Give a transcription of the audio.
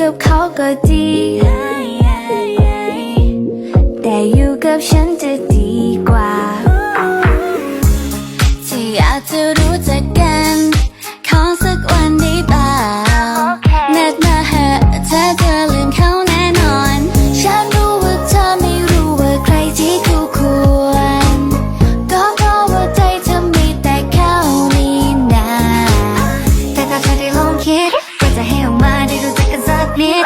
กับเขาก็ดีแต่อยู่กับฉันจะดีกว่าที่อยากจะรู้จักกันขอสักวันได้เปล่านัดมาเหอะถ้าเธอลืมเขาแน่นอนฉันรู้ว่าเธอไม่รู้ว่าใครที่คู่ควรก็เพราะว่าใจเธอมีแต่เขานี่นาแต่ถ้าเธอได้ลองคิดก็จะให้ออกมาได้รู้จักกันสักนิด